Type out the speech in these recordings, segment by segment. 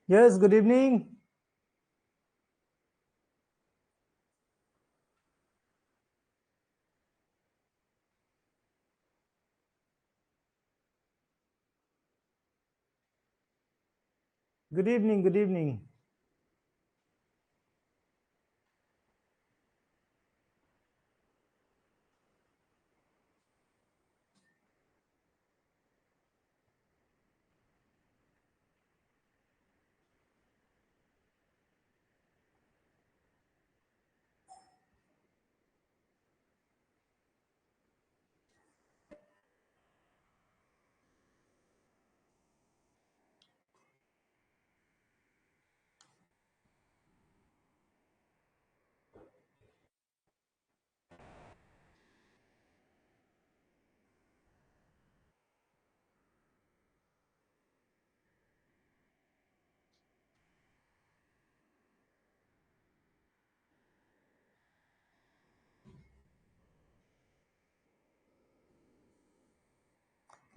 Yes, good evening. Good evening, good evening.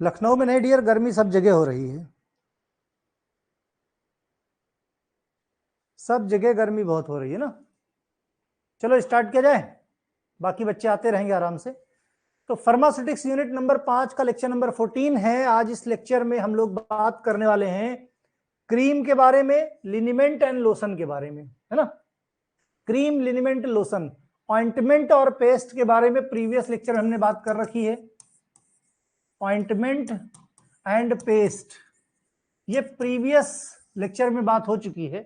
Lucknow में नहीं dear, गर्मी सब जगह हो रही है, सब जगह गर्मी बहुत हो रही है ना। चलो स्टार्ट किया जाए, बाकी बच्चे आते रहेंगे आराम से। तो फार्मास्यूटिक्स यूनिट नंबर 5 का लेक्चर नंबर 14 है। आज इस लेक्चर में हम लोग बात करने वाले हैं क्रीम के बारे में, लिनिमेंट एंड लोशन के बारे में, है ना। क्रीम, लिनिमेंट, लोशन, ऑइंटमेंट और पेस्ट के बारे में प्रीवियस लेक्चर हमने बात कर रखी है। ऑइंटमेंट एंड पेस्ट ये प्रीवियस लेक्चर में बात हो चुकी है।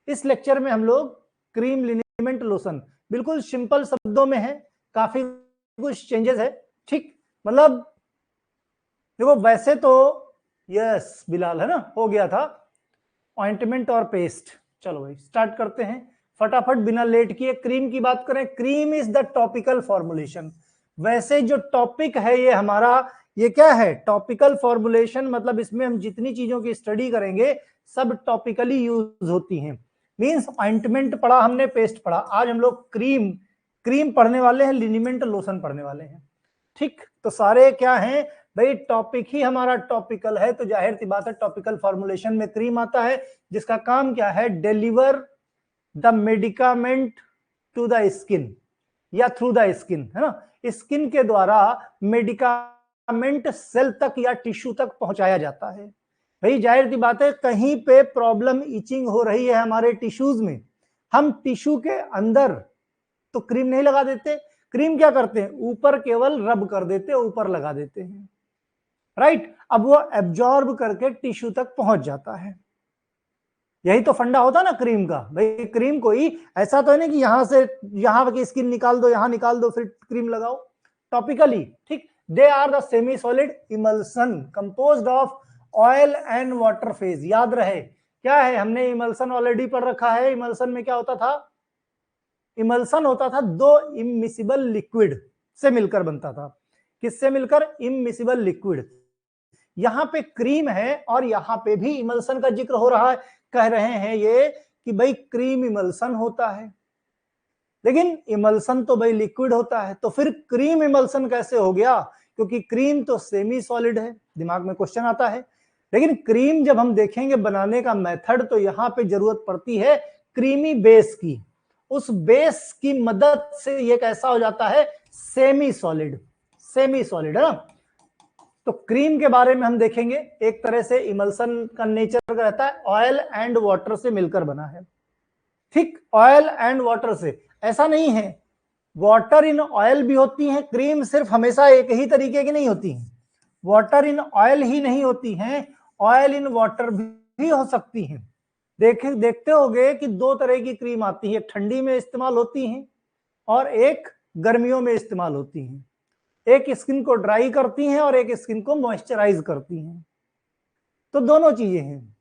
इस लेक्चर में हम लोग क्रीम, लिनिमेंट, लोशन बिल्कुल सिंपल शब्दों में है, काफी कुछ चेंजेस है, ठीक। मतलब देखो वैसे तो यस बिलाल, है ना, हो गया था ऑइंटमेंट और पेस्ट। चलो भाई स्टार्ट करते हैं फटाफट बिना लेट किए। क्रीम की बात करें, cream is the topical formulation. वैसे जो टॉपिक है ये हमारा, ये क्या है, टॉपिकल फॉर्मुलेशन। मतलब इसमें हम जितनी चीजों की स्टडी करेंगे सब टॉपिकली यूज होती हैं। मींस ऑइंटमेंट पढ़ा हमने, पेस्ट पढ़ा, आज हम लोग क्रीम क्रीम पढ़ने वाले हैं, लिनिमेंट, लोशन पढ़ने वाले हैं, ठीक। तो सारे क्या हैं भाई, टॉपिक ही हमारा टॉपिकल है, तो जाहिर सी बात है टॉपिकल फॉर्मुलेशन में क्रीम आता है, जिसका काम क्या है, deliver the medicament to the skin या थ्रू द स्किन, है ना। स्किन के द्वारा मेडिकामेंट सेल तक या टिश्यू तक पहुंचाया जाता है। भाई जाहिर सी बात है, कहीं पे प्रॉब्लम, इचिंग हो रही है हमारे टिश्यूज में, हम टिश्यू के अंदर तो क्रीम नहीं लगा देते। क्रीम क्या करते हैं, ऊपर केवल रब कर देते हैं, ऊपर लगा देते हैं, राइट। अब वो एब्जॉर्ब करके टिश्यू तक पहुंच जाता है। यही तो फंडा होता ना क्रीम का। भाई क्रीम कोई ऐसा तो है ना कि यहां से यहां की स्किन निकाल दो, यहां निकाल दो, फिर क्रीम लगाओ। टॉपिकली, ठीक। They are the semi solid emulsion composed of oil and water phase. याद रहे क्या है, हमने इमल्सन ऑलरेडी पढ़ रखा है। इमल्सन में क्या होता था, इमल्सन होता था दो इमिसिबल लिक्विड से मिलकर बनता था। किससे मिलकर, इमिसिबल लिक्विड। यहां पे क्रीम है और यहां पे भी इमल्सन का जिक्र हो रहा है। कह रहे हैं ये कि भाई क्रीम इमल्सन होता है, लेकिन इमल्सन तो भाई लिक्विड होता है, तो फिर क्रीम इमल्सन कैसे हो गया, क्योंकि क्रीम तो सेमी सॉलिड है। दिमाग में क्वेश्चन आता है। लेकिन क्रीम जब हम देखेंगे बनाने का मेथड, तो यहां पे जरूरत पड़ती है क्रीमी बेस की। उस बेस की मदद से ये कैसा हो जाता है, सेमी सॉलिड। सेमी सॉलिड है ना। तो क्रीम के बारे में हम देखेंगे, एक तरह से इमल्सन का नेचर रहता है ऑयल एंड वाटर से मिलकर बना है, ठीक। ऑयल एंड वाटर से, ऐसा नहीं है वाटर इन ऑयल भी होती है, क्रीम सिर्फ हमेशा एक ही तरीके की नहीं होती है। वाटर इन ऑयल ही नहीं होती है, ऑयल इन वाटर भी हो सकती है। देखते होगे कि दो तरह की क्रीम आती है, ठंडी में इस्तेमाल होती है और एक गर्मियों में इस्तेमाल होती है। एक स्किन को ड्राई करती हैं और एक स्किन को मॉइस्चराइज करती हैं, तो दोनों चीजें हैं।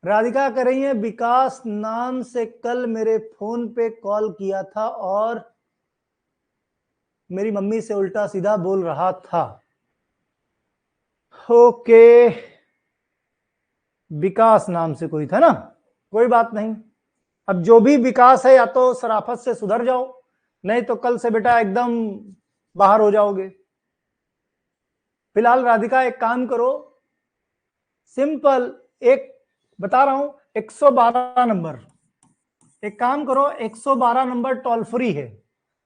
राधिका कह रही है विकास नाम से कल मेरे फोन पे कॉल किया था और मेरी मम्मी से उल्टा सीधा बोल रहा था। ओके, विकास नाम से कोई था ना, कोई बात नहीं। अब जो भी विकास है, या तो शराफत से सुधर जाओ, नहीं तो कल से बेटा एकदम बाहर हो जाओगे। फिलहाल राधिका एक काम करो, सिंपल, एक बता रहा हूं, 112 नंबर, एक काम करो, 112 नंबर टोल फ्री है,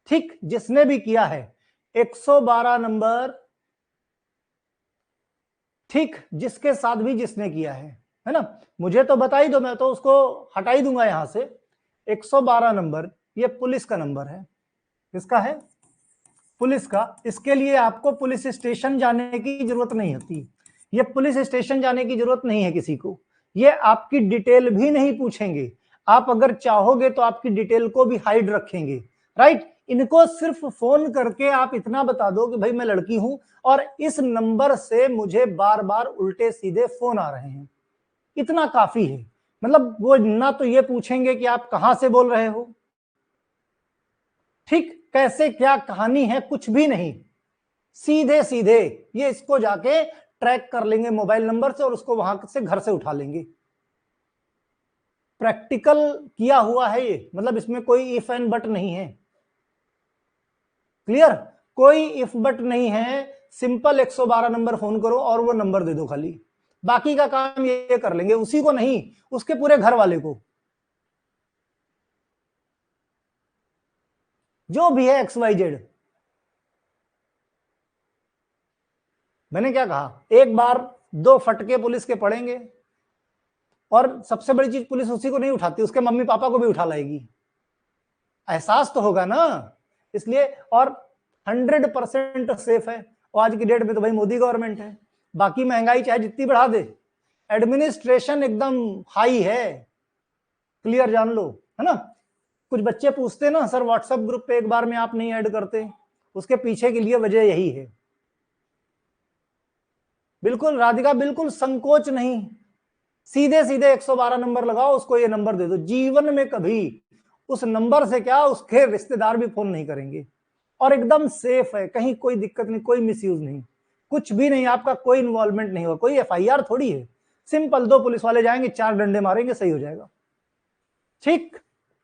ठीक, जिसने भी किया है 112 नंबर, ठीक, जिसके साथ भी जिसने किया है ना, मुझे तो बता ही दो, मैं तो उसको हटा ही दूंगा यहां से। 112 नंबर ये पुलिस का नंबर है, किसका है? पुलिस का। इसके लिए आपको पुलिस स्टेशन जाने की जरूरत नहीं होती, ये पुलिस स्टेशन जाने की जरूरत नहीं है किसी को, ये आपकी डिटेल भी नहीं पूछेंगे, आप अगर चाहोगे तो आपकी डिटेल को भी हाइड रखेंगे, राइट। इनको सिर्फ फोन करके आप इतना बता दो कि भाई मैं लड़की हूं और इस नंबर से मुझे बार बार उल्टे सीधे फोन आ रहे हैं, इतना काफी है। मतलब वो ना तो ये पूछेंगे कि आप कहां से बोल रहे हो, ठीक, कैसे क्या कहानी है, कुछ भी नहीं, सीधे सीधे ये इसको जाके ट्रैक कर लेंगे मोबाइल नंबर से और उसको वहां से घर से उठा लेंगे। प्रैक्टिकल किया हुआ है ये, मतलब इसमें कोई इफ एंड बट नहीं है, क्लियर, कोई इफ बट नहीं है, सिंपल 112 नंबर फोन करो और वो नंबर दे दो खाली, बाकी का काम ये कर लेंगे, उसी को नहीं, उसके पूरे घर वाले को, जो भी है XYZ। मैंने क्या कहा, एक बार 2 फटके पुलिस के पड़ेंगे, और सबसे बड़ी चीज पुलिस उसी को नहीं उठाती, उसके मम्मी पापा को भी उठा लाएगी, एहसास तो होगा ना, इसलिए। और 100% सेफ है, और आज की डेट में तो भाई मोदी गवर्नमेंट है, बाकी महंगाई चाहे जितनी बढ़ा दे, एडमिनिस्ट्रेशन एकदम हाई है, क्लियर जान लो, है ना। कुछ बच्चे पूछते ना सर व्हाट्सएप ग्रुप पे एक बार में आप नहीं ऐड करते, उसके पीछे के लिए वजह यही है, बिल्कुल राधिका, बिल्कुल संकोच नहीं, सीधे सीधे 112 नंबर लगाओ, उसको ये नंबर दे दो, जीवन में कभी उस नंबर से क्या उसके रिश्तेदार भी फोन नहीं करेंगे, और एकदम सेफ है, कहीं कोई दिक्कत नहीं, कोई मिसयूज नहीं, कुछ भी नहीं, आपका कोई इन्वॉल्वमेंट नहीं होगा, कोई FIR थोड़ी है, सिंपल 2 पुलिस वाले जाएंगे, 4 डंडे मारेंगे, सही हो जाएगा, ठीक।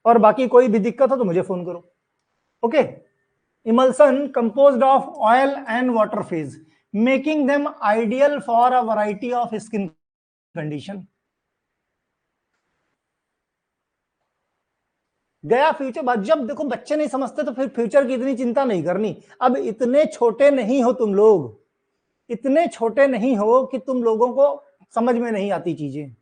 और बाकी कोई भी दिक्कत हो तो मुझे फोन करो, okay. Emulsion composed of oil and water phase, making them ideal for a variety of skin condition. गया फ्यूचर, बात जब देखो बच्चे नहीं समझते तो फिर फ्यूचर की इतनी चिंता नहीं करनी, अब इतने छोटे नहीं हो तुम लोग, इतने छोटे नहीं हो कि तुम लोगों को समझ में नहीं आती चीजें,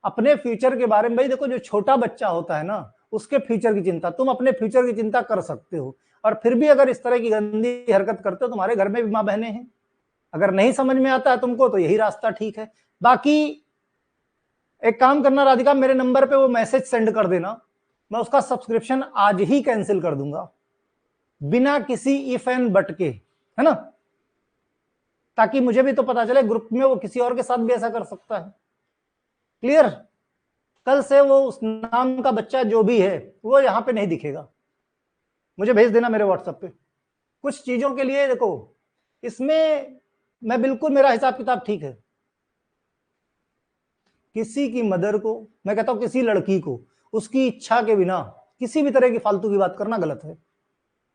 अपने फ्यूचर के बारे में, भाई देखो जो छोटा बच्चा होता है ना उसके फ्यूचर की चिंता, तुम अपने फ्यूचर की चिंता कर सकते हो, और फिर भी अगर इस तरह की गंदी हरकत करते हो, तुम्हारे घर में भी माँ बहनें हैं, अगर नहीं समझ में आता है तुमको तो यही रास्ता ठीक है। बाकी एक काम करना राधिका, मेरे नंबर पे वो मैसेज सेंड कर देना, मैं उसका सब्सक्रिप्शन आज ही कैंसिल कर दूंगा, बिना किसी इफ एंड बट के, है ना, ताकि मुझे भी तो पता चले ग्रुप में वो किसी और के साथ भी ऐसा कर सकता है, क्लियर। कल से वो उस नाम का बच्चा जो भी है वो यहां पे नहीं दिखेगा, मुझे भेज देना मेरे व्हाट्सएप पे। कुछ चीजों के लिए देखो इसमें मैं बिल्कुल, मेरा हिसाब किताब ठीक है, किसी की मदर को, मैं कहता हूं किसी लड़की को उसकी इच्छा के बिना किसी भी तरह की फालतू की बात करना गलत है,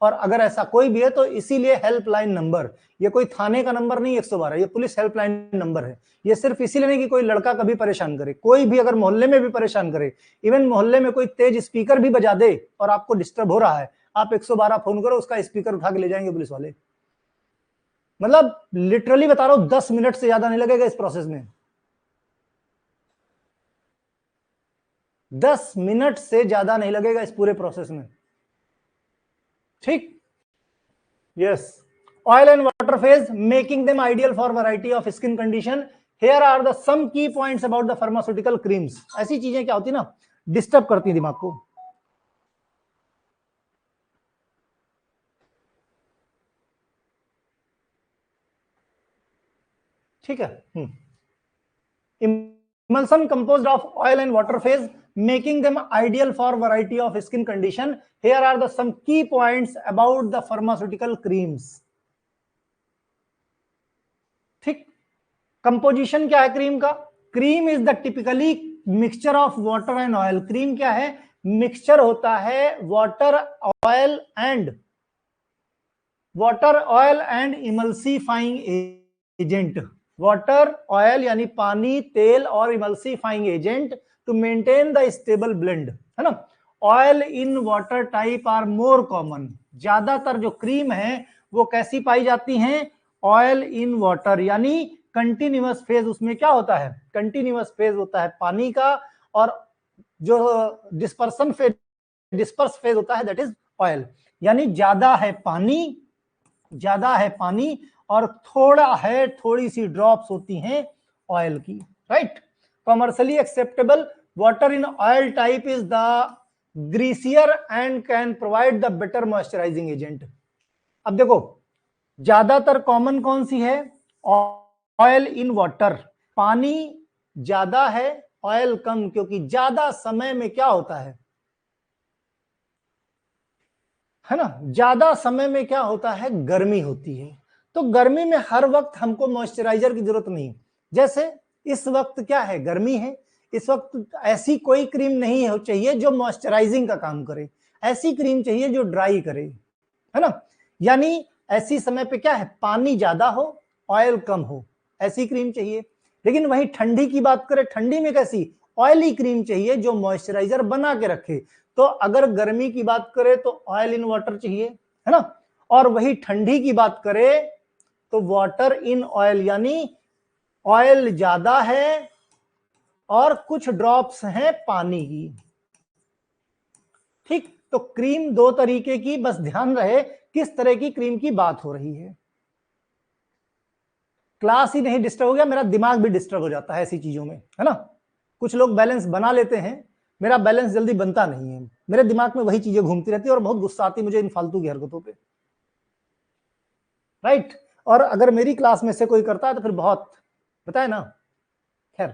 और अगर ऐसा कोई भी है तो इसीलिए हेल्पलाइन नंबर, ये कोई थाने का नंबर नहीं 112, ये पुलिस हेल्पलाइन नंबर है, ये सिर्फ इसीलिए नहीं कि कोई लड़का कभी परेशान करे, कोई भी अगर मोहल्ले में भी परेशान करे, इवन मोहल्ले में कोई तेज स्पीकर भी बजा दे और आपको डिस्टर्ब हो रहा है, आप 112 फोन करो, उसका स्पीकर उठा के ले जाएंगे पुलिस वाले, मतलब लिटरली बता रहा हूं 10 मिनट से ज्यादा नहीं लगेगा इस प्रोसेस में, 10 मिनट से ज्यादा नहीं लगेगा इस पूरे प्रोसेस में, ठीक। Yes, oil and water phase making them ideal for variety of skin condition, here are the some key points about the pharmaceutical creams। ऐसी चीजें क्या होती है ना, डिस्टर्ब करती है दिमाग को, ठीक है। emulsion composed of oil and water phase making them ideal for variety of skin condition, here are the some key points about the pharmaceutical creams, ठीक। कंपोजिशन क्या है क्रीम का, cream is the typically mixture of water and oil, cream क्या है, mixture होता है water oil and emulsifying agent, water, oil यानी पानी, तेल और emulsifying agent to maintain the stable blend, है ना। Oil in water type are more common, ज्यादातर जो क्रीम है वो कैसी पाई जाती हैं, ऑयल इन वाटर, यानी कंटिन्यूअस फेज उसमें क्या होता है, कंटिन्यूअस फेज होता है पानी का, और जो डिस्पर्स फेज होता है दैट इज ऑयल, यानी ज्यादा है पानी और थोड़ा है, थोड़ी सी ड्रॉप्स होती हैं ऑयल की, right. Commercially acceptable water in oil type is the greasier and can provide the better moisturising agent. अब देखो ज्यादातर कॉमन कौन सी है, ऑयल इन वाटर, पानी ज्यादा है ऑयल कम, क्योंकि ज्यादा समय में क्या होता है ना, ज्यादा समय में क्या होता है, गर्मी होती है। तो गर्मी में हर वक्त हमको मॉइस्चराइजर की जरूरत नहीं, जैसे इस वक्त क्या है, गर्मी है, इस वक्त ऐसी कोई क्रीम नहीं हो चाहिए जो मॉइस्चराइजिंग का काम करे, ऐसी क्रीम चाहिए जो ड्राई करे, है ना। यानी ऐसी समय पे क्या है, पानी ज्यादा हो ऑयल कम हो, ऐसी क्रीम चाहिए। लेकिन वहीं ठंडी की बात करें, ठंडी में कैसी, ऑयली क्रीम चाहिए जो मॉइस्चराइजर बना के रखे। तो अगर गर्मी की बात करें तो ऑयल इन वाटर चाहिए, है ना। और वही ठंडी की बात करें तो वाटर इन ऑयल, यानी ऑयल ज्यादा है और कुछ ड्रॉप्स हैं पानी की, ठीक। तो क्रीम दो तरीके की, बस ध्यान रहे किस तरह की क्रीम की बात हो रही है। क्लास ही नहीं डिस्टर्ब हो गया, मेरा दिमाग भी डिस्टर्ब हो जाता है ऐसी चीजों में, है ना। कुछ लोग बैलेंस बना लेते हैं, मेरा बैलेंस जल्दी बनता नहीं है, मेरे दिमाग में वही चीजें घूमती रहती है और बहुत गुस्सा आती है मुझे इन फालतू की हरकतों पे, राइट। और अगर मेरी क्लास में से कोई करता है तो फिर बहुत बताए ना, खैर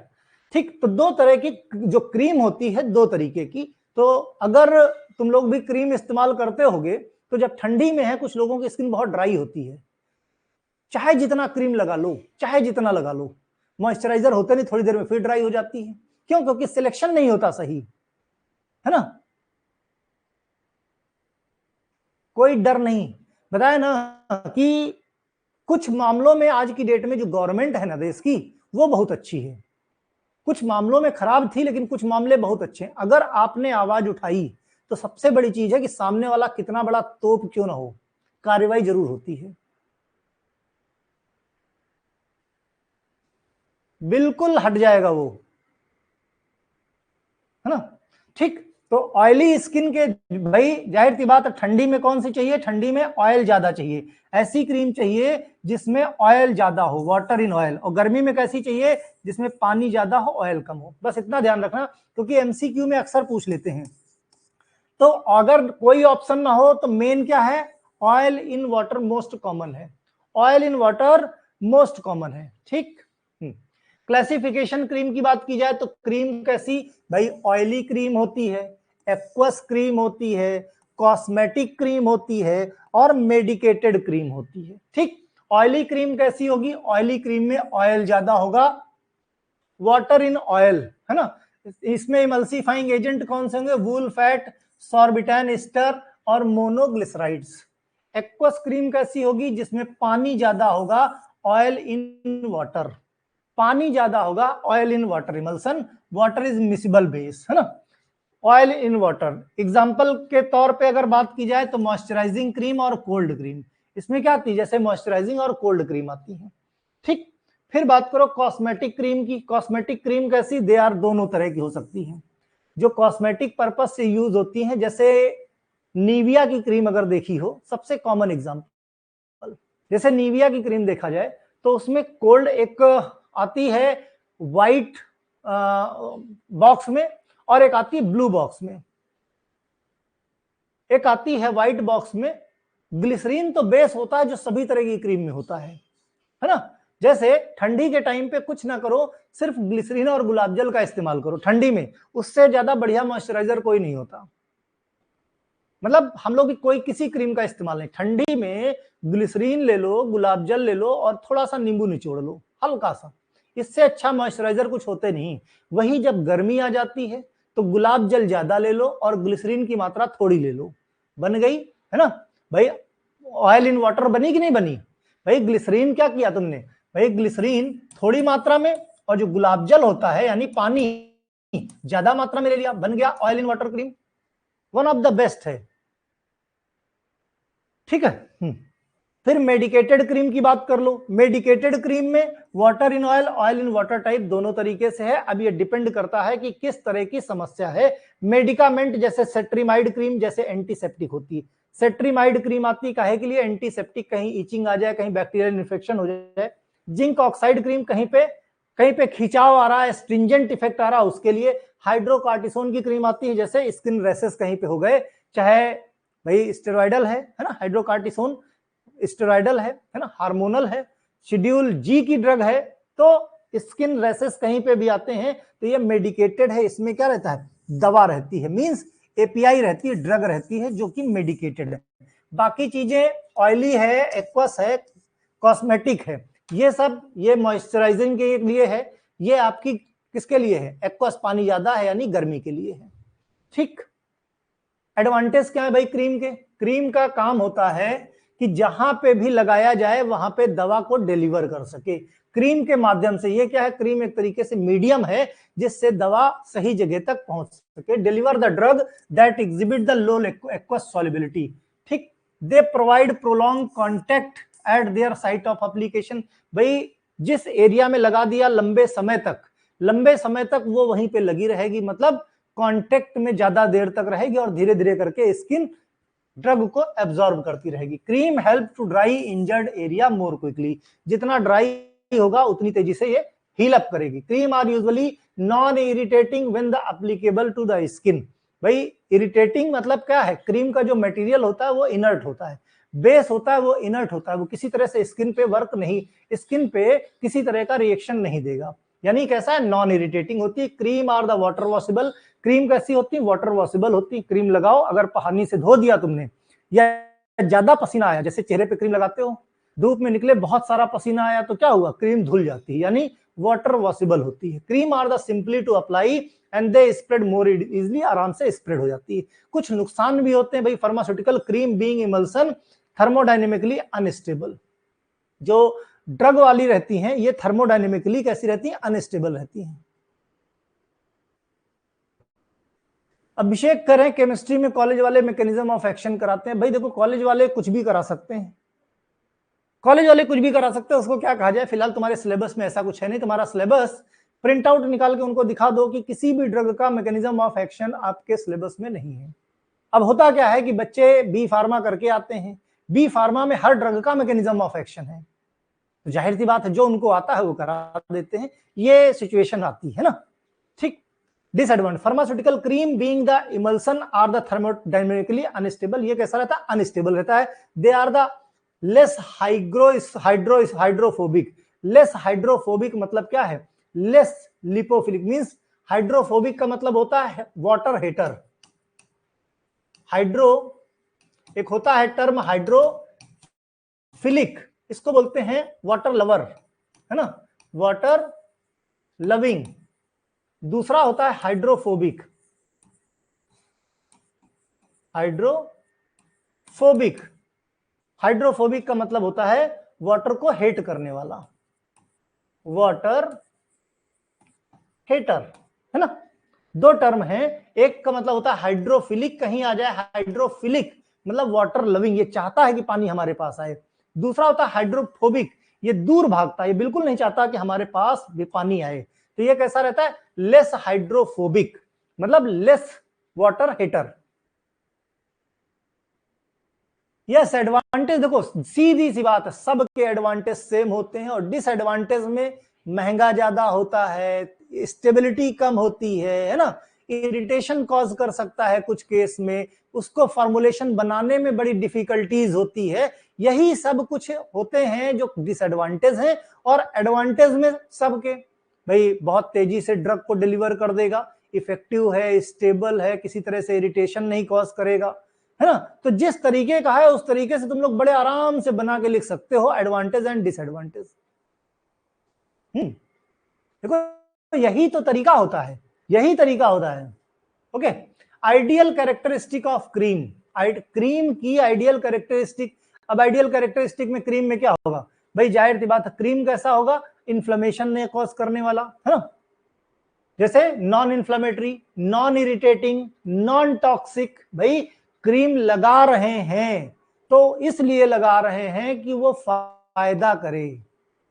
ठीक। तो दो तरह की जो क्रीम होती है, दो तरीके की। तो अगर तुम लोग भी क्रीम इस्तेमाल करते होगे तो जब ठंडी में है, कुछ लोगों की स्किन बहुत ड्राई होती है, चाहे जितना क्रीम लगा लो, चाहे जितना लगा लो, मॉइस्चराइजर होते नहीं, थोड़ी देर में फिर ड्राई हो जाती है। क्यों, क्योंकि सिलेक्शन नहीं होता सही, है ना। कोई डर नहीं, बताया ना कि कुछ मामलों में आज की डेट में जो गवर्नमेंट है ना देश की, वो बहुत अच्छी है, कुछ मामलों में खराब थी लेकिन कुछ मामले बहुत अच्छे हैं। अगर आपने आवाज उठाई तो सबसे बड़ी चीज है कि सामने वाला कितना बड़ा तोप क्यों ना हो, कार्रवाई जरूर होती है, बिल्कुल हट जाएगा वो, है ना, ठीक। तो ऑयली स्किन के भाई जाहिर सी बात है, ठंडी में कौन सी चाहिए, ठंडी में ऑयल ज्यादा चाहिए, ऐसी क्रीम चाहिए जिसमें ऑयल ज्यादा हो, वाटर इन ऑयल। और गर्मी में कैसी चाहिए, जिसमें पानी ज्यादा हो ऑयल कम हो। बस इतना ध्यान रखना, क्योंकि एमसीक्यू में अक्सर पूछ लेते हैं। तो अगर कोई ऑप्शन ना हो तो मेन क्या है, oil in water most common है, oil in water most common है, ठीक। क्लासिफिकेशन क्रीम की बात की जाए तो क्रीम कैसी, भाई ऑयली क्रीम होती है, एक्वस क्रीम होती है, कॉस्मेटिक क्रीम होती है और मेडिकेटेड क्रीम होती है, ठीक। ऑयली क्रीम कैसी होगी, ऑयली क्रीम में ऑयल ज्यादा होगा, वाटर इन ऑयल, है ना। इसमें इमल्सिफाइंग एजेंट कौन से होंगे, वूल फैट, सॉर्बिटैन एस्टर और मोनोग्लिसराइड्स। एक्वस क्रीम कैसी होगी, जिसमें पानी ज्यादा होगा, ऑयल इन वाटर, पानी ज्यादा होगा, oil in water emulsion, water is miscible base, है ना। ऑयल इन वाटर एग्जांपल के तौर पे अगर बात की जाए तो मॉइस्चराइजिंग क्रीम और कोल्ड क्रीम, इसमें क्या आती है, जैसे मॉइस्चराइजिंग और कोल्ड क्रीम आती है, ठीक। फिर बात करो कॉस्मेटिक क्रीम की, कॉस्मेटिक क्रीम कैसी, दे आर दोनों तरह की हो सकती हैं, जो कॉस्मेटिक पर्पस से यूज होती हैं, जैसे निविया की क्रीम अगर देखी हो, सबसे कॉमन एग्जांपल, जैसे निविया की क्रीम देखा जाए तो उसमें कोल्ड एक आती है व्हाइट बॉक्स में, और एक आती है ब्लू बॉक्स में, एक आती है व्हाइट बॉक्स में। ग्लिसरीन तो बेस होता है जो सभी तरह की क्रीम में होता है ना। जैसे ठंडी के टाइम पे कुछ ना करो, सिर्फ ग्लिसरीन और गुलाब जल का इस्तेमाल करो ठंडी में, उससे ज्यादा बढ़िया मॉइस्चराइजर कोई नहीं होता। मतलब हम लोग कोई किसी क्रीम का इस्तेमाल नहीं, ठंडी में ग्लिसरीन ले लो, गुलाब जल ले लो और थोड़ा सा नींबू निचोड़ लो हल्का सा, इससे अच्छा मॉइस्चराइजर कुछ होते नहीं। वही जब गर्मी आ जाती है तो गुलाब जल ज्यादा ले लो और ग्लिसरीन की मात्रा थोड़ी ले लो, बन गई, है ना। भाई ऑयल इन वाटर बनी कि नहीं बनी, भाई ग्लिसरीन क्या किया तुमने, भाई ग्लिसरीन थोड़ी मात्रा में और जो गुलाब जल होता है यानी पानी ज्यादा मात्रा में ले लिया, बन गया oil in water cream, one of the best है। ठीक है। फिर मेडिकेटेड क्रीम की बात कर लो। मेडिकेटेड क्रीम में water in oil, oil in water type दोनों तरीके से है। अब ये डिपेंड करता है कि किस तरह की समस्या है। मेडिकामेंट जैसे सेट्रीमाइड क्रीम जैसे एंटीसेप्टिक होती है। सेट्रीमाइड क्रीम आती काहे के लिए? एंटीसेप्टिक, कहीं इचिंग आ जाए, कहीं बैक्टीरियल इन्फेक्शन हो जाए। जिंक ऑक्साइड क्रीम कहीं पे खिंचाव आ रहा है, स्ट्रिंजेंट इफेक्ट आ रहा है, उसके लिए। हाइड्रोकार्टिसोन की क्रीम आती है जैसे स्किन रैसेस कहीं पे हो गए, चाहे भाई स्टेरॉइडल है ना, हाइड्रोकार्टिसोन स्टेरॉइडल है ना, हार्मोनल है, शेड्यूल जी की ड्रग है, तो स्किन रैसेस कहीं पे भी आते हैं तो ये मेडिकेटेड है। इसमें क्या रहता है? दवा रहती है, मींस एपीआई रहती है, ड्रग रहती है जो कि मेडिकेटेड है। बाकी चीजें ऑयली है, एक्वस है, कॉस्मेटिक है, ये सब ये मॉइस्चराइजिंग के लिए है। ये आपकी किसके लिए है? एक्वस, पानी ज्यादा है यानी गर्मी के लिए है। ठीक। एडवांटेज क्या है भाई क्रीम के? क्रीम का काम होता है कि जहां पे भी लगाया जाए वहां पे दवा को डिलीवर कर सके क्रीम के माध्यम से। ये क्या है? क्रीम एक तरीके से मीडियम है जिससे दवा सही जगह तक पहुंच सके। Deliver the drug that exhibit the low aqueous solubility. ठीक। They provide prolong contact at their site of application. भाई जिस एरिया में लगा दिया लंबे समय तक वो वहीं पे लगी रहेगी, मतलब कांटेक्ट में ज्यादा देर तक रहेगी और धीरे धीरे करके स्किन ड्रग को एब्जॉर्ब करती रहेगी। Cream help to dry injured area more quickly. जितना ड्राई होगा उतनी तेजी से ये हील अप करेगी। Cream are usually non irritating when the applicable to the skin. भाई इरिटेटिंग मतलब क्या है? क्रीम का जो मटेरियल होता है वो इनर्ट होता है, बेस होता है वो इनर्ट होता है, वो किसी तरह से स्किन पे वर्क नहीं, स्किन पे किसी तरह का रिएक्शन नहीं देगा, यानी कैसा है? नॉन इरिटेटिंग होती है। Cream are the water washable. Cream कैसी होती है? वाटर वॉशेबल होती है। क्रीम लगाओ, अगर पानी से धो दिया तुमने या ज्यादा पसीना आया, जैसे चेहरे पे क्रीम लगाते हो, धूप में निकले बहुत सारा पसीना आया तो क्या हुआ? क्रीम धुल जाती है, यानी वाटर वॉशेबल होती है। Cream are the simply to apply and they spread more easily, आराम से स्प्रेड हो जाती है। कुछ नुकसान भी होते हैं भाई pharmaceutical cream being emulsion thermodynamically unstable. जो ड्रग वाली रहती हैं ये थर्मोडायनेमिकली कैसी रहती हैं? अनस्टेबल रहती हैं। अभिषेक करें केमिस्ट्री में कॉलेज वाले मैकेनिज्म ऑफ एक्शन कराते हैं। भाई देखो कॉलेज वाले कुछ भी करा सकते हैं, कॉलेज वाले कुछ भी करा सकते हैं, उसको क्या कहा जाए? फिलहाल तुम्हारे सिलेबस में ऐसा कुछ है नहीं। तुम्हारा सिलेबस प्रिंट आउट निकाल के उनको दिखा दो कि किसी भी ड्रग का मैकेनिज्म ऑफ एक्शन आपके सिलेबस में नहीं है। अब होता क्या है कि बच्चे बी फार्मा करके आते हैं, बी फार्मा में हर ड्रग का मैकेनिज्म ऑफ एक्शन है, तो जाहिर सी बात है जो उनको आता है वो करा देते हैं, ये सिचुएशन आती है ना। ठीक। Disadvantage, pharmaceutical cream being the emulsion are the thermodynamically unstable. ये कैसा रहता है? अनस्टेबल रहता है। They are the less hydrophobic. Less hydrophobic मतलब क्या है? लेस लिपोफिलिक, मींस हाइड्रोफोबिक का मतलब होता है वाटर हेटर। हाइड्रो एक होता है टर्म हाइड्रोफिलिक, इसको बोलते हैं वाटर लवर, है ना, वाटर लविंग। दूसरा होता है हाइड्रोफोबिक। हाइड्रोफोबिक हाइड्रोफोबिक का मतलब होता है वाटर को हेट करने वाला, वाटर हेटर, है ना। दो टर्म है, एक का मतलब होता है हाइड्रोफिलिक, कहीं आ जाए हाइड्रोफिलिक मतलब वाटर लविंग, ये चाहता है कि पानी हमारे पास आए। दूसरा होता है हाइड्रोफोबिक, ये दूर भागता है, ये बिल्कुल नहीं चाहता कि हमारे पास भी पानी आए। तो ये कैसा रहता है? लेस हाइड्रोफोबिक मतलब less water hater. Yes, advantage देखो सीधी सी बात है, सबके एडवांटेज सेम होते हैं और डिसएडवांटेज में महंगा ज्यादा होता है, स्टेबिलिटी कम होती है ना, इरिटेशन कॉज कर सकता है कुछ केस में, उसको फॉर्मुलेशन बनाने में बड़ी डिफिकल्टीज होती है। यही सब कुछ होते हैं जो डिसएडवांटेज हैं। और एडवांटेज में सबके भाई बहुत तेजी से ड्रग को डिलीवर कर देगा, इफेक्टिव है, स्टेबल है, किसी तरह से इरिटेशन नहीं कॉज करेगा, है ना। तो जिस तरीके का है उस तरीके से तुम लोग बड़े आराम से बना के लिख सकते हो एडवांटेज एंड डिसएडवांटेज। देखो यही तो तरीका होता है, यही तरीका होता है। Okay, ideal characteristic of cream, cream की आइडियल कैरेक्टरिस्टिक। अब आइडियल कैरेक्टरिस्टिक में क्रीम में क्या होगा भाई जाहिर सी बात है क्रीम कैसा होगा, इन्फ्लेमेशन ने कॉज करने वाला है ना, जैसे non inflammatory, non irritating, non toxic. भाई क्रीम लगा रहे हैं तो इसलिए लगा रहे हैं कि वो फायदा करे,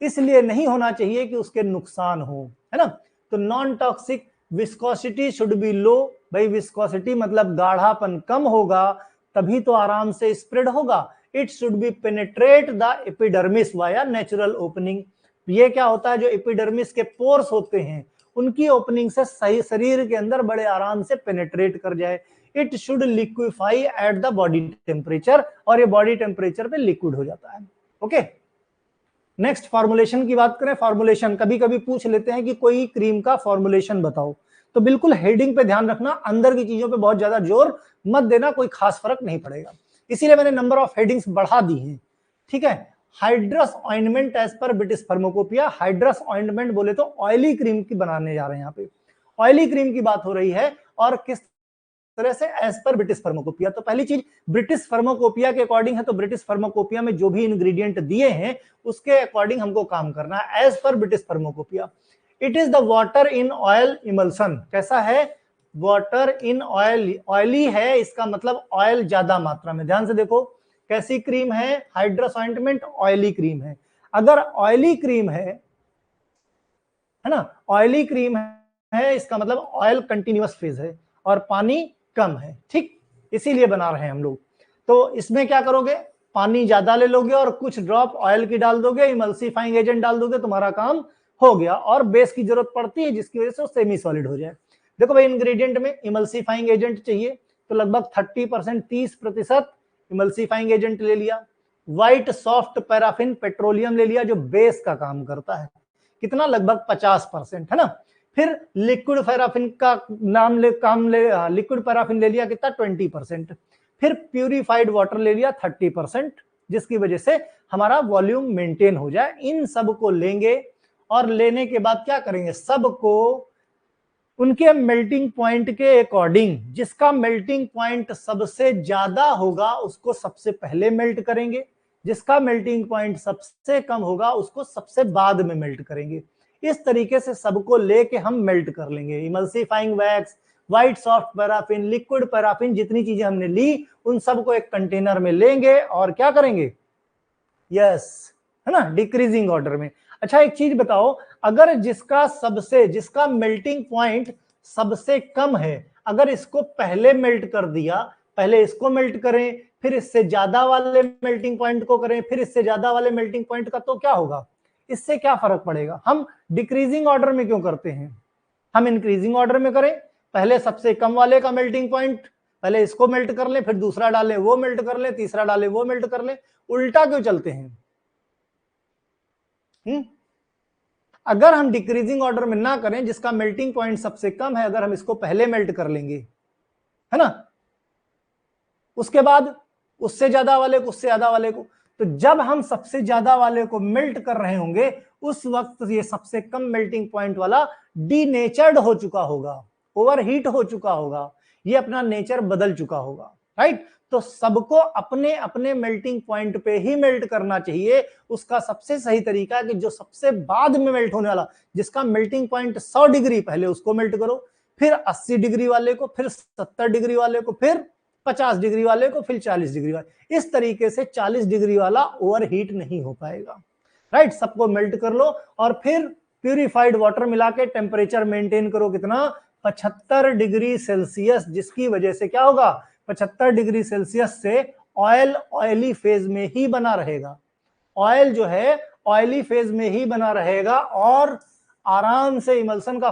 इसलिए नहीं होना चाहिए कि उसके नुकसान हो, है ना। तो non toxic, viscosity should be low. भाई विस्कोसिटी मतलब गाढ़ापन कम होगा तभी तो आराम से स्प्रेड होगा। It should be penetrate the epidermis via natural opening. ये क्या होता है, जो एपिडर्मिस के पोर्स होते हैं उनकी ओपनिंग से सही शरीर के अंदर बड़े आराम से पेनिट्रेट कर जाए। It should liquefy at the body temperature, और ये बॉडी टेम्परेचर पे लिक्विड हो जाता है। ओके, नेक्स्ट फॉर्मुलेशन की बात करें। फॉर्मुलेशन कभी कभी पूछ लेते हैं कि कोई क्रीम का फॉर्मुलेशन बताओ, तो बिल्कुल हेडिंग पे ध्यान रखना, अंदर की चीजों पे बहुत ज्यादा जोर मत देना, कोई खास फर्क नहीं पड़ेगा। इसीलिए मैंने नंबर ऑफ हेडिंग्स बढ़ा दी हैं, ठीक है। Hydrous ointment as per British pharmacopoeia. Hydrous ointment बोले तो ऑयली क्रीम की बनाने जा रहे हैं, यहाँ पे ऑयली क्रीम की बात हो रही है, और किस तरह से, एज पर ब्रिटिश फार्माकोपिया। तो पहली चीज ब्रिटिश फार्माकोपिया के अकॉर्डिंग है, तो ब्रिटिश फार्माकोपिया में जो भी इंग्रेडिएंट दिए हैं उसके अकॉर्डिंग हमको काम करना है, as per British pharmacopoeia. It is the water in oil emulsion. कैसा है, वाटर इन ऑयल, ऑयली है, इसका मतलब ऑयल ज्यादा मात्रा में। ध्यान से देखो कैसी क्रीम है, हाइड्रस ऑइंटमेंट ऑयली क्रीम है। अगर ऑयली क्रीम है ना, ऑयली क्रीम है इसका मतलब ऑयल कंटिन्यूअस फेज है और पानी कम है, ठीक, इसीलिए बना रहे हैं हम लोग। तो इसमें क्या करोगे, पानी ज्यादा ले लोगे और कुछ ड्रॉप ऑयल की डाल दोगे, इमल्सिफाइंग एजेंट डाल दोगे, तुम्हारा काम हो गया। और बेस की जरूरत पड़ती है जिसकी वजह से वो सेमी सॉलिड हो जाए। देखो भाई इंग्रेडिएंट में इमल्सिफाइंग एजेंट चाहिए, तो लगभग 30%, 30% इमल्सिफाइंग एजेंट ले लिया। व्हाइट सॉफ्ट पैराफिन पेट्रोलियम ले लिया जो बेस का काम करता है, कितना, लगभग 50%, है ना। फिर लिक्विड पैराफिन का लिक्विड पैराफिन ले लिया, कितना, 20%। फिर प्यूरिफाइड वाटर ले लिया 30%, जिसकी वजह से हमारा वॉल्यूम मेंटेन हो जाए। इन सब को लेंगे और लेने के बाद क्या करेंगे, सबको उनके मेल्टिंग पॉइंट के अकॉर्डिंग, जिसका मेल्टिंग पॉइंट सबसे ज्यादा होगा उसको सबसे पहले मेल्ट करेंगे, जिसका मेल्टिंग पॉइंट सबसे कम होगा उसको सबसे बाद में मेल्ट करेंगे। इस तरीके से सबको लेके हम मेल्ट कर लेंगे। Emulsifying wax, white soft paraffin, liquid paraffin, जितनी चीजें हमने ली उन सबको एक कंटेनर में लेंगे और क्या करेंगे, यस, है ना, डिक्रीजिंग ऑर्डर में। अच्छा एक चीज बताओ, अगर जिसका मेल्टिंग पॉइंट सबसे कम है, अगर इसको पहले मेल्ट कर दिया, पहले इसको मेल्ट करें, फिर इससे ज्यादा वाले मेल्टिंग पॉइंट को करें, फिर इससे ज्यादा वाले मेल्टिंग पॉइंट का, तो क्या होगा, इससे क्या फर्क पड़ेगा। हम डिक्रीजिंग ऑर्डर में क्यों करते हैं, हम इंक्रीजिंग ऑर्डर में करें। पहले सबसे कम वाले का मेल्टिंग पॉइंट, पहले इसको मेल्ट कर ले, फिर दूसरा डालें वो मेल्ट कर ले, तीसरा डालें वो मेल्ट कर ले, उल्टा क्यों चलते हैं। अगर हम डिक्रीजिंग ऑर्डर में ना करें, जिसका मेल्टिंग पॉइंट सबसे कम है, अगर हम इसको पहले मेल्ट कर लेंगे, है ना, उसके बाद उससे ज्यादा वाले को, उससे ज्यादा वाले को, तो जब हम सबसे ज्यादा वाले को मेल्ट कर रहे होंगे उस वक्त ये सबसे कम मेल्टिंग पॉइंट वाला डीनेचर्ड हो चुका होगा, ओवरहीट हो चुका होगा, ये अपना नेचर बदल चुका होगा, राइट। तो सबको अपने अपने मेल्टिंग पॉइंट पे ही मेल्ट करना चाहिए। उसका सबसे सही तरीका कि जो सबसे बाद में मेल्ट होने वाला, जिसका मेल्टिंग पॉइंट 100 डिग्री, पहले उसको मेल्ट करो, फिर 80 डिग्री वाले को, फिर 70 डिग्री वाले को, फिर 50 डिग्री वाले को, फिर 40 डिग्री वाले। इस तरीके से 40 डिग्री वाला ओवरहीट नहीं हो पाएगा, राइट। सबको मेल्ट कर लो और फिर प्यूरिफाइड वाटर मिला के टेम्परेचर मेंटेन करो, कितना, 75 डिग्री सेल्सियस, जिसकी वजह से क्या होगा, 75 डिग्री सेल्सियस से ऑयल ऑयली फेज में ही बना रहेगा, ऑयल जो है ऑयली फेज में ही बना रहेगा और आराम से इमल्सन का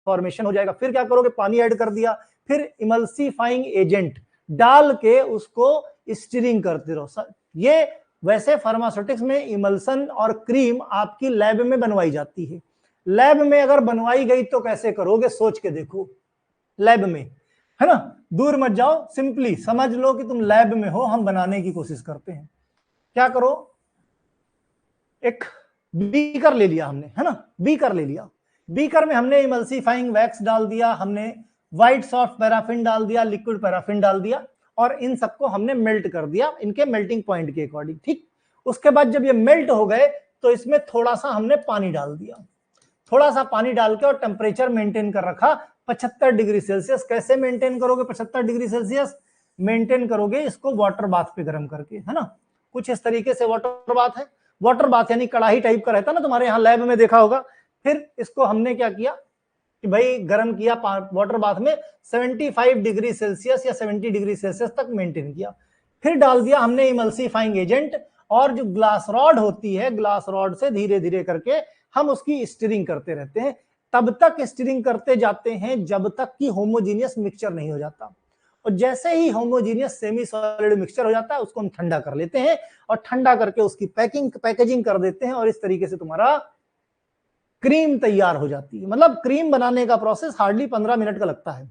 फॉर्मेशन हो जाएगा। फिर क्या करोगे, पानी ऐड कर दिया, फिर इमल्सिफाइंग एजेंट डाल के उसको स्टीरिंग करते रहो। ये वैसे फार्मास्यूटिक्स में इमल्सन और क्रीम आपकी लैब में बनवाई जाती है। लैब में अगर बनवाई गई तो कैसे करोगे, सोच के देखो, लैब में, है ना, दूर मत जाओ, सिंपली समझ लो कि तुम लैब में हो, हम बनाने की कोशिश करते हैं। क्या करो, एक बीकर ले लिया हमने, है ना, बीकर ले लिया, बीकर में हमने इमल्सिफाइंग वैक्स डाल दिया, हमने व्हाइट सॉफ्ट पैराफिन डाल दिया, लिक्विड पैराफिन डाल दिया और इन सबको हमने मेल्ट कर दिया इनके मेल्टिंग पॉइंट के अकॉर्डिंग, ठीक। उसके बाद जब ये मेल्ट हो गए तो इसमें थोड़ा सा हमने पानी डाल दिया, थोड़ा सा पानी डाल के और टेम्परेचर मेंटेन कर रखा 75 डिग्री सेल्सियस। कैसे मेंटेन करोगे 75 डिग्री सेल्सियस? मेंटेन करोगे इसको वाटर बाथ पे गर्म करके, है ना। कुछ इस तरीके से वाटर बाथ है। वाटर बाथ यानी कड़ाही टाइप का रहता ना, तुम्हारे यहाँ लैब में देखा होगा। फिर इसको हमने क्या किया कि भाई गर्म किया वाटर बाथ में 75 डिग्री सेल्सियस या 70 डिग्री सेल्सियस तक मेंटेन किया। फिर डाल दिया हमने इमल्सिफाइंग एजेंट, और जो ग्लास रॉड होती है, ग्लास रॉड से धीरे धीरे करके हम उसकी स्टीरिंग करते रहते हैं। तब तक स्टीरिंग करते जाते हैं जब तक कि होमोजीनियस मिक्सचर नहीं हो जाता। और जैसे ही होमोजीनियस सेमी सॉलिड मिक्सचर हो जाता है उसको हम ठंडा कर लेते हैं और ठंडा करके उसकी पैकेजिंग कर देते हैं, और इस तरीके से तुम्हारा क्रीम तैयार हो जाती है। मतलब क्रीम बनाने का प्रोसेस हार्डली 15 मिनट का लगता है।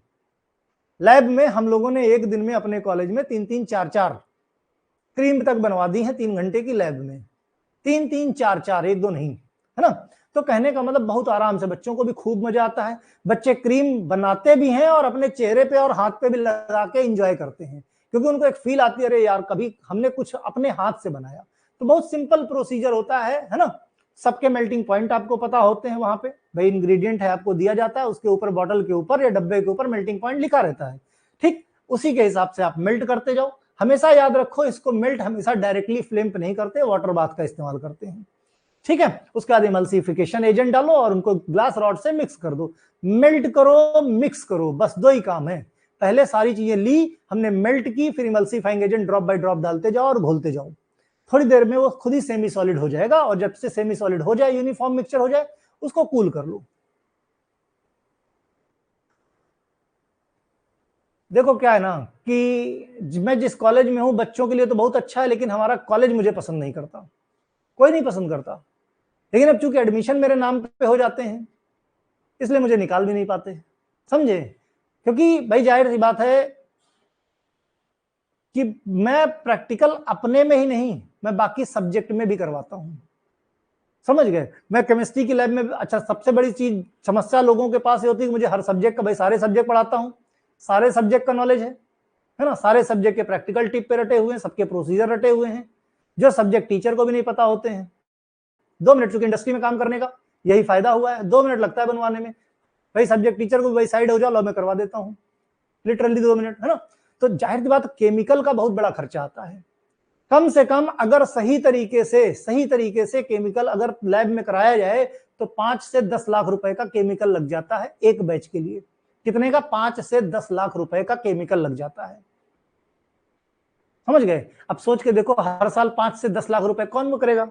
लैब में हम लोगों ने एक दिन में अपने कॉलेज में 3-3, 4-4 क्रीम तक बनवा दी है 3 घंटे की लैब में। 3-3, 4-4, 1-2 नहीं, है ना। तो कहने का मतलब बहुत आराम से, बच्चों को भी खूब मजा आता है। बच्चे क्रीम बनाते भी हैं और अपने चेहरे पे और हाथ पे भी लगा के एंजॉय करते हैं, क्योंकि उनको एक फील आती है, अरे यार कभी हमने कुछ अपने हाथ से बनाया। तो बहुत सिंपल प्रोसीजर होता है ना। सबके मेल्टिंग पॉइंट आपको पता होते हैं, वहां पे भाई इंग्रेडिएंट है आपको दिया जाता है, उसके ऊपर बॉटल के ऊपर या डब्बे के ऊपर मेल्टिंग पॉइंट लिखा रहता है। ठीक उसी के हिसाब से आप मेल्ट करते जाओ। हमेशा याद रखो, इसको मेल्ट हमेशा डायरेक्टली फ्लेम पे नहीं करते, वाटर बाथ का इस्तेमाल करते हैं। ठीक है, उसके बाद इमल्सिफिकेशन एजेंट डालो और उनको ग्लास रॉड से मिक्स कर दो। मेल्ट करो, मिक्स करो, बस 2 ही काम है। पहले सारी चीजें ली हमने, मेल्ट की, फिर emulsifying agent drop by drop डालते जाओ और घोलते जाओ। थोड़ी देर में वो खुद ही सेमी सॉलिड हो जाएगा, और जब से सेमी सॉलिड हो जाए, यूनिफॉर्म मिक्सचर हो जाए, उसको कूल कर लो। देखो क्या है ना कि मैं जिस कॉलेज में हूं, बच्चों के लिए तो बहुत अच्छा है, लेकिन हमारा कॉलेज मुझे पसंद नहीं करता, कोई नहीं पसंद करता। लेकिन अब चूंकि एडमिशन मेरे नाम पे हो जाते हैं, इसलिए मुझे निकाल भी नहीं पाते, समझे। क्योंकि भाई जाहिर सी बात है कि मैं प्रैक्टिकल अपने में ही नहीं, मैं बाकी सब्जेक्ट में भी करवाता हूं, समझ गए। मैं केमिस्ट्री की लैब में, अच्छा सबसे बड़ी चीज समस्या लोगों के पास ये होती है कि मुझे हर सब्जेक्ट का, भाई सारे सब्जेक्ट पढ़ाता हूं, सारे सब्जेक्ट का नॉलेज है ना, सारे सब्जेक्ट के प्रैक्टिकल टिप पे रटे हुए हैं, सबके प्रोसीजर रटे हुए हैं, जो सब्जेक्ट टीचर को भी नहीं पता होते हैं। 2 मिनट, चूंकि इंडस्ट्री में काम करने का यही फायदा हुआ है, 2 मिनट लगता है बनवाने में। भाई सब्जेक्ट टीचर को भाई साइड हो जाओ, लो मैं करवा देता हूँ, लिटरली 2 मिनट, है ना। तो जाहिर सी बात केमिकल का बहुत बड़ा खर्चा आता है। कम से कम अगर सही तरीके से केमिकल अगर लैब में कराया जाए तो 5 से 10 लाख रुपए का केमिकल लग जाता है एक बैच के लिए। कितने का? 5 से 10 लाख रुपए का केमिकल लग जाता है, समझ गए। अब सोच के देखो, हर साल 5 से 10 लाख रुपए कौन करेगा?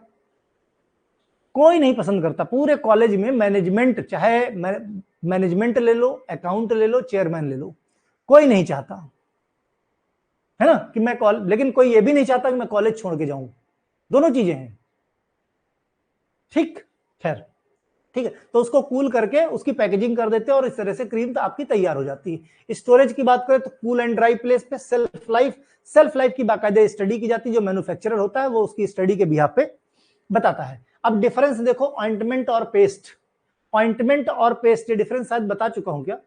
कोई नहीं पसंद करता। पूरे कॉलेज में मैनेजमेंट, चाहे मैनेजमेंट ले लो, अकाउंट ले लो, चेयरमैन ले लो, कोई नहीं चाहता, है ना, कि मैं कॉलेज, लेकिन कोई ये भी नहीं चाहता कि मैं कॉलेज छोड़ के जाऊं। दोनों चीजें हैं, ठीक। खैर ठीक है, तो उसको कूल करके उसकी पैकेजिंग कर देते हैं और इस तरह से क्रीम तो आपकी तैयार हो जाती है। स्टोरेज की बात करें तो कूल एंड ड्राई प्लेस पे सेल्फ लाइफ की बाकायदे स्टडी की जाती है, जो मैन्युफैक्चरर होता है वो उसकी स्टडी के बिहाफ पे बताता है। अब डिफरेंस देखो, ऑइंटमेंट और पेस्ट, ऑइंटमेंट और पेस्ट के डिफरेंस शायद बता चुका हूं क्या?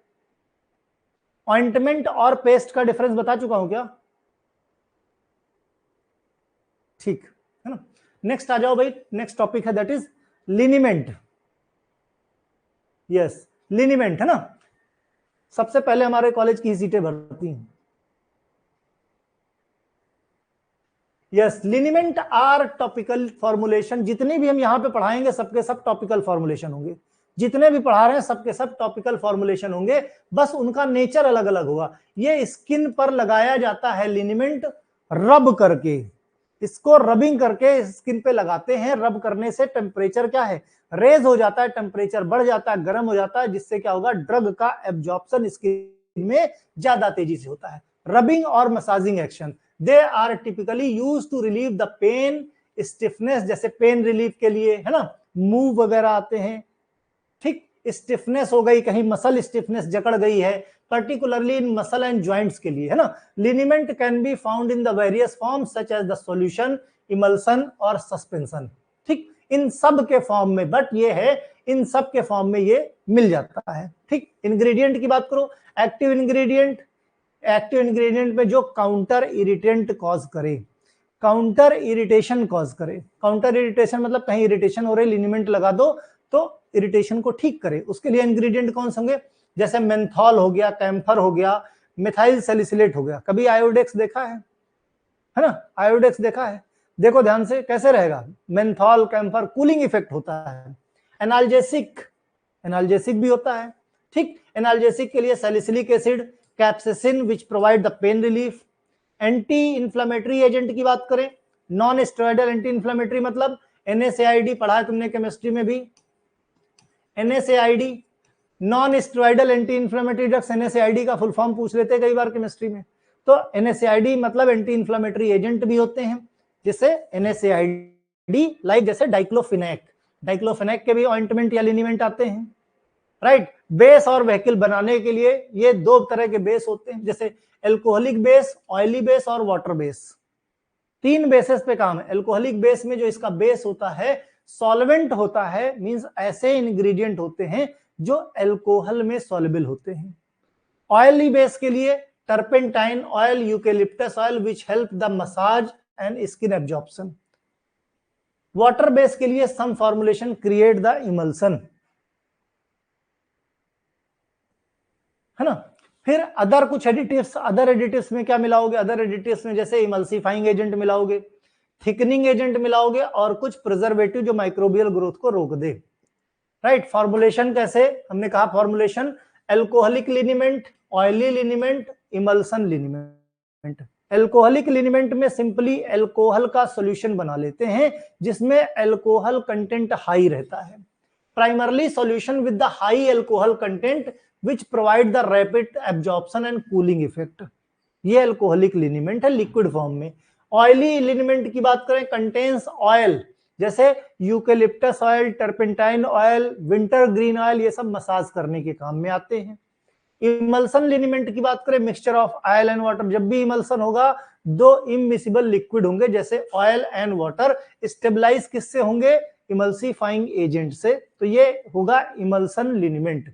ऑइंटमेंट और पेस्ट का डिफरेंस बता चुका हूं क्या? ठीक है ना। नेक्स्ट आ जाओ भाई, नेक्स्ट टॉपिक है दैट इज लिनीमेंट। यस, लिनीमेंट, है ना। सबसे पहले हमारे कॉलेज की सीटें भरती हैं। Yes, liniment are topical formulation. जितनी भी हम यहां पे पढ़ाएंगे सबके सब टॉपिकल फॉर्मुलेशन होंगे, जितने भी पढ़ा रहे हैं सबके सब टॉपिकल फॉर्मुलेशन होंगे, बस उनका नेचर अलग अलग होगा। ये स्किन पर लगाया जाता है लिनीमेंट, रब करके, इसको रबिंग करके स्किन पे लगाते हैं। रब करने से टेम्परेचर क्या है, रेज हो जाता है, टेम्परेचर बढ़ जाता है, गर्म हो जाता है, जिससे क्या होगा, ड्रग का एब्जॉर्प्शन स्किन में ज्यादा तेजी से होता है। रबिंग और massaging action, they are typically used to relieve the pain, stiffness, जैसे पेन रिलीफ के लिए, है ना, मूव वगैरह आते हैं, ठीक। स्टिफनेस हो गई, कहीं मसल स्टिफनेस जकड़ गई है, particularly in muscle and joints के लिए, है ना। Liniment can be found in the various form such as the solution, emulsion और सस्पेंशन, ठीक। इन सब के फॉर्म में, बट ये है इन सब के फॉर्म में ये मिल जाता है, ठीक। इंग्रेडिएंट की बात करो, एक्टिव इंग्रेडिएंट में जो काउंटर इरिटेंट कॉज करे, काउंटर इरिटेशन कॉज करे। काउंटर इरिटेशन मतलब कहीं इरिटेशन हो रही, लिनिमेंट लगा दो तो इरिटेशन को ठीक करे। उसके लिए इंग्रेडिएंट कौन से होंगे? जैसे मेंथॉल हो गया, कैम्फर हो गया, मिथाइल सैलिसिलेट हो गया। कभी आयोडेक्स देखा है ना? आयोडेक्स देखा है? देखो ध्यान से कैसे रहेगा। मेंथॉल, कैम्फर, कूलिंग इफेक्ट होता है। एनाल्जेसिक, एनाल्जेसिक भी होता है। ठीक, एनाल्जेसिक के लिए salicylic acid, capsaicin which provide the pain relief. Anti inflammatory agent की बात करें, नॉन स्टेरॉयडल एंटी इंफ्लेमेटरी मतलब NSAID पढ़ा है तुमने केमिस्ट्री में भी। NSAID non steroidal anti inflammatory drugs, NSAID का फुल फॉर्म पूछ लेते हैं कई बार केमिस्ट्री में। तो NSAID मतलब एंटी इंफ्लेमेटरी एजेंट भी होते हैं, जैसे NSAID लाइक जैसे डाइक्लोफिनेक, डाइक्लोफिनेक के भी ऑइंटमेंट या लिनिमेंट आते हैं, राइट। बेस और व्हीकल बनाने के लिए ये दो तरह के बेस होते हैं, जैसे एल्कोहलिक बेस, ऑयली बेस और वाटर बेस। तीन बेसिस पे काम है। एल्कोहलिक बेस में जो इसका बेस होता है सॉल्वेंट होता है, मींस ऐसे इंग्रेडिएंट होते हैं जो अल्कोहल में सॉल्युबल होते हैं। ऑयली बेस के लिए turpentine oil, eucalyptus oil which help the massage and skin absorption. Water base के लिए सम फॉर्मुलेशन क्रिएट द इमल्सन, है ना। फिर अदर कुछ एडिटिव्स, अदर एडिटिव्स में क्या मिलाओगे? अदर एडिटिव्स में जैसे इमल्सिफाइंग एजेंट मिलाओगे, थिकनिंग एजेंट मिलाओगे और कुछ प्रिजर्वेटिव जो माइक्रोबियल ग्रोथ को रोक दे, राइट। फॉर्मुलेशन कैसे? हमने कहा formulation alcoholic liniment, oily liniment, emulsion liniment. Alcoholic liniment में सिंपली एल्कोहल का सॉल्यूशन बना लेते हैं जिसमें एल्कोहल कंटेंट हाई रहता है। Primarily solution with the high alcohol content which provide the rapid absorption and cooling effect। ये अल्कोहलिक लिनिमेंट है लिक्विड फॉर्म में। ऑयली लिनिमेंट की बात करें, कंटेन्स ऑयल, जैसे eucalyptus oil, turpentine oil, winter green oil, ये सब मसाज करने के काम में आते हैं। इमल्सन लिनिमेंट की बात करें, mixture of oil and water. जब भी इमल्सन होगा दो इमिसिबल लिक्विड होंगे जैसे ऑयल एंड वाटर, स्टेबलाइज किससे होंगे? इमल्सिफाइंग एजेंट से। तो ये होगा इमल्सन लिनिमेंट।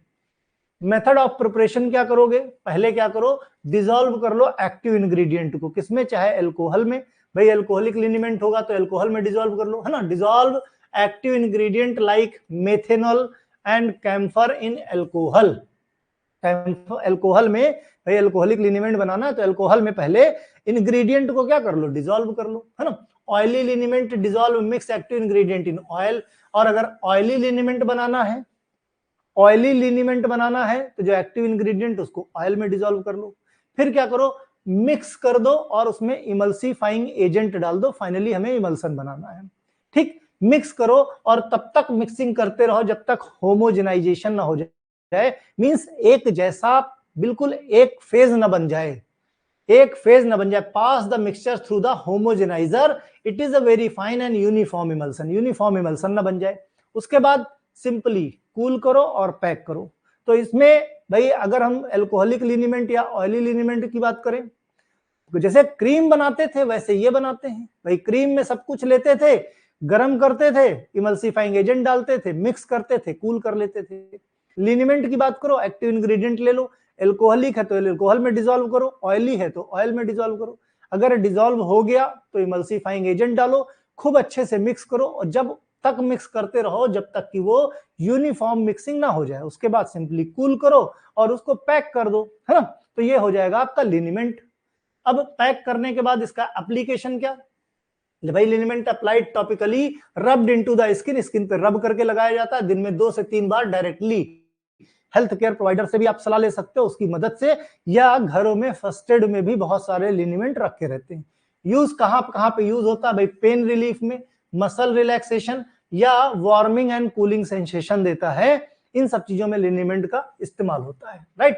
मेथड ऑफ प्रिपरेशन क्या करोगे? पहले क्या करो? डिसॉल्व कर लो एक्टिव इंग्रेडिएंट को, किसमें? चाहे अल्कोहल में। भाई अल्कोहलिक लिनिमेंट होगा तो अल्कोहल में डिसॉल्व कर लो, है ना। Dissolve active ingredient like methanol and camphor in alcohol. Alcohol में भाई अल्कोहलिक लिनिमेंट बनाना है तो अल्कोहल में पहले इंग्रेडिएंट को क्या कर लो? डिसॉल्व कर लो, है ना। Oily liniment dissolve mix active ingredient in oil. और अगर ऑयली लिनिमेंट बनाना है, ऑयली लिनिमेंट बनाना है तो जो एक्टिव इंग्रेडिएंट उसको ऑयल में डिसॉल्व कर लो। फिर क्या करो? मिक्स कर दो और उसमें इमल्सिफाइंग एजेंट डाल दो। फाइनली हमें इमल्सन बनाना है। ठीक, मिक्स करो और तब तक मिक्सिंग करते रहो जब तक होमोजेनाइजेशन ना हो जाए, मींस एक जैसा बिल्कुल एक फेज ना बन जाए, एक फेज ना बन जाए। Pass the mixture through the homogeniser, it is a very fine and uniform emulsion, uniform emulsion ना बन जाए। उसके बाद सिंपली कूल करो और पैक करो। तो इसमें भाई अगर हम अल्कोहलिक लिनिमेंट या ऑयली लिनिमेंट की बात करें तो जैसे क्रीम बनाते थे वैसे ये बनाते हैं। भाई क्रीम में सब कुछ लेते थे, गरम करते थे, इमल्सिफाइंग एजेंट डालते थे, मिक्स करते थे, कूल कर लेते थे। लिनिमेंट की बात करो, एक्टिव इंग्रेडिएंट ले लो, एल्कोहलिक है तो एल्कोहल में डिसॉल्व करो, ऑयली है तो ऑयल में डिसॉल्व करो। अगर डिसॉल्व हो गया तो इमल्सिफाइंग एजेंट डालो, खूब अच्छे से मिक्स करो और जब तक मिक्स करते रहो जब तक कि वो यूनिफॉर्म मिक्सिंग ना हो जाए। उसके बाद सिंपली कूल करो और उसको पैक कर दो, है ना। तो ये हो जाएगा आपका लिनिमेंट। अब पैक करने के बाद इसका एप्लीकेशन क्या? भाई liniment applied topically rubbed into the skin, skin पे रब करके लगाया जाता है दिन में 2 से 3 बार डायरेक्टली। हेल्थ केयर प्रोवाइडर से भी आप सलाह ले सकते हो उसकी मदद से, या घरों में फर्स्ट एड में भी बहुत सारे लिनिमेंट रखे रहते हैं। यूज कहां कहां पे यूज होता है? भाई पेन रिलीफ में, मसल रिलैक्सेशन या वार्मिंग एंड कूलिंग सेंसेशन देता है, इन सब चीजों में लिनिमेंट का इस्तेमाल होता है, राइट।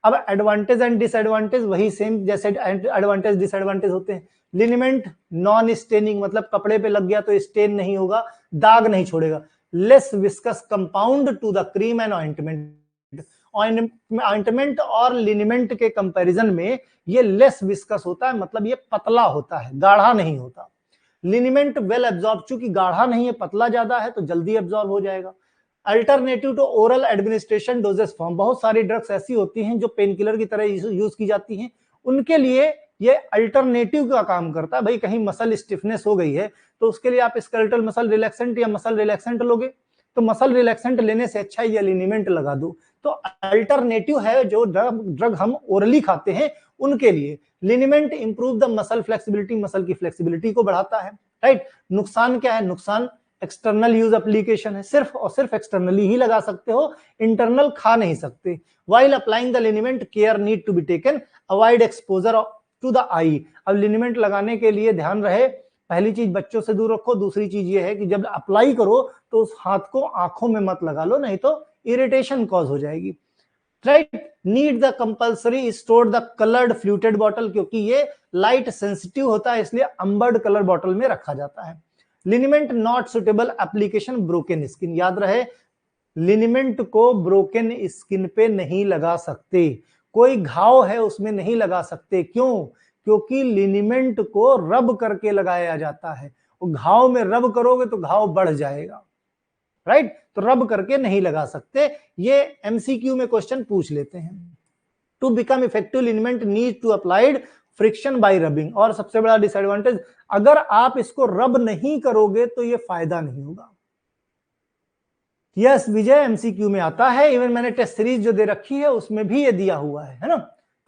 अब एडवांटेज एंड डिसएडवांटेज वही सेम जैसे एडवांटेज डिसएडवांटेज होते हैं। लिनिमेंट नॉन स्टेनिंग, मतलब कपड़े पे लग गया तो स्टेन नहीं होगा, दाग नहीं छोड़ेगा। Less viscous compound to the cream and ointment, ointment और लिनिमेंट के कंपैरिजन में ये लेस विस्कस होता है, मतलब ये पतला होता है, गाढ़ा नहीं होता। लिनिमेंट वेल एब्जॉर्ब, चूंकि गाढ़ा नहीं है पतला ज्यादा है तो जल्दी एब्जॉर्ब हो जाएगा। Alternative to oral administration doses form, बहुत सारी ड्रग्स ऐसी होती हैं जो पेन किलर की तरह यूज की जाती हैं, उनके लिए ये अल्टरनेटिव का काम करता है। भाई कहीं मसल स्टिफनेस हो गई है तो उसके लिए आप स्केलेटल मसल रिलैक्सेंट या मसल रिलैक्सेंट लोगे, तो मसल रिलैक्सेंट लेने से अच्छा ये लिनीमेंट लगा दो। तो अल्टरनेटिव है जो ड्रग हम ओरली खाते हैं उनके लिए। Liniment improve the muscle flexibility, muscle की फ्लेक्सिबिलिटी को बढ़ाता है, राइट। नुकसान क्या है? नुकसान एक्सटर्नल यूज एप्लीकेशन है, सिर्फ और सिर्फ एक्सटर्नली ही लगा सकते हो, इंटरनल खा नहीं सकते। While applying the liniment care need to be taken, avoid exposure to the eye. अब लिनीमेंट लगाने के लिए ध्यान रहे, पहली चीज बच्चों से दूर रखो, दूसरी चीज ये है कि जब अप्लाई करो तो उस हाथ को आंखों में मत लगा लो, नहीं तो इरिटेशन कॉज हो जाएगी, right. Need the compulsory store the coloured fluted bottle, क्योंकि ये लाइट सेंसिटिव होता है इसलिए अंबर्ड कलर बॉटल में रखा जाता है। Liniment not suitable application broken skin, याद रहे लिनीमेंट को ब्रोकन स्किन पे नहीं लगा सकते, कोई घाव है उसमें नहीं लगा सकते। क्यों? क्योंकि लिनीमेंट को रब करके लगाया जाता है, और घाव में रब करोगे तो घाव बढ़ जाएगा, राइट। तो रब करके नहीं लगा सकते, ये एमसीक्यू में क्वेश्चन पूछ लेते हैं। To become effective liniment need to applied friction by rubbing, और सबसे बड़ा डिसएडवांटेज, अगर आप इसको रब नहीं करोगे तो ये फायदा नहीं होगा। यस विजय, एमसीक्यू में आता है, इवन मैंने टेस्ट सीरीज जो दे रखी है उसमें भी ये दिया हुआ है ना।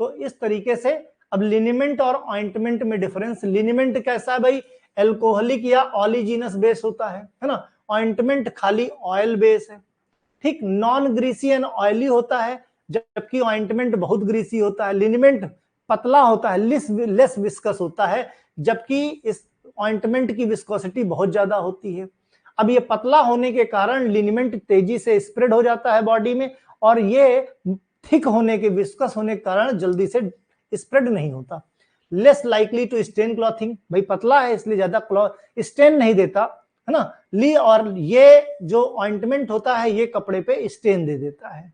तो इस तरीके से अब लिनीमेंट और ऑइंटमेंट में डिफरेंस। लिनीमेंट कैसा है भाई? एल्कोहलिक या ऑलिजीनस बेस होता है ना। ऑइंटमेंट खाली ऑयल बेस है, ठीक, नॉन ग्रीसी एंड ऑयली होता है, जबकि ऑइंटमेंट बहुत ग्रीसी होता है। लिनीमेंट पतला होता है, लेस विस्कस होता है, जबकि इस ऑइंटमेंट की विस्कोसिटी बहुत ज्यादा होती है। अब ये पतला होने के कारण लिनीमेंट तेजी से स्प्रेड हो जाता है बॉडी में, और ये थिक होने के, विस्कस होने के कारण जल्दी से स्प्रेड नहीं होता। Less likely to stain clothing, भाई पतला है इसलिए ज्यादा क्लॉथ स्टेन नहीं देता, है ना। ली, और ये जो ऑइंटमेंट होता है ये कपड़े पे स्टेन दे देता है,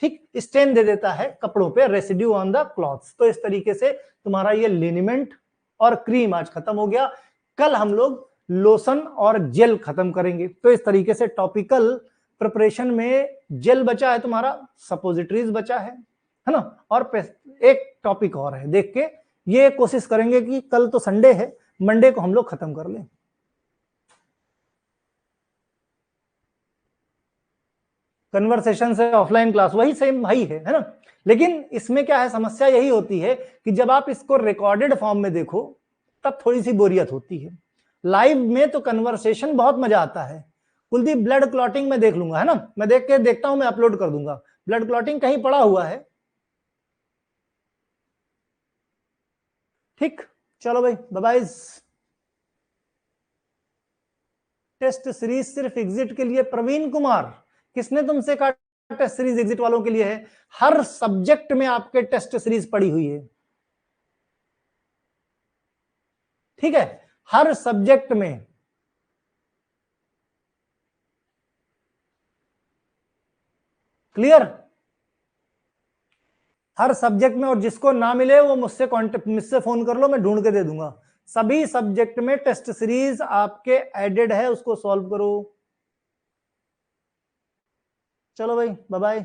ठीक, स्टेन दे देता है कपड़ों पे, रेसिड्यू ऑन द क्लॉथ्स। तो इस तरीके से तुम्हारा ये लिनीमेंट और क्रीम आज खत्म हो गया। कल हम लोग लोशन और जेल खत्म करेंगे। तो इस तरीके से टॉपिकल प्रिपरेशन में जेल बचा है तुम्हारा, सपोजिटरीज बचा है ना, और एक टॉपिक और है, देख के ये कोशिश करेंगे कि कल तो संडे है, मंडे को हम लोग खत्म कर लें। कन्वर्सेशन से ऑफलाइन क्लास वही सेम भाई है ना। लेकिन इसमें क्या है, समस्या यही होती है कि जब आप इसको रिकॉर्डेड फॉर्म में देखो तब थोड़ी सी बोरियत होती है। लाइव में तो कन्वर्सेशन बहुत मजा आता है। कुलदीप ब्लड क्लॉटिंग में देख लूंगा, है ना, मैं देख के देखता हूं, मैं अपलोड कर दूंगा। ब्लड क्लॉटिंग कहीं पड़ा हुआ है, ठीक। चलो भाई, बाय बाय। टेस्ट सीरीज सिर्फ एग्जिट के लिए, प्रवीण कुमार, किसने तुमसे कहा टेस्ट सीरीज एग्जिट वालों के लिए है? हर सब्जेक्ट में आपके टेस्ट सीरीज पड़ी हुई है, ठीक है, हर सब्जेक्ट में। क्लियर? हर सब्जेक्ट में, और जिसको ना मिले वो मुझसे कांटेक्ट, मुझसे फोन कर लो, मैं ढूंढ के दे दूंगा। सभी सब्जेक्ट में टेस्ट सीरीज आपके एडेड है, उसको सॉल्व करो। चलो भाई, बाय बाय।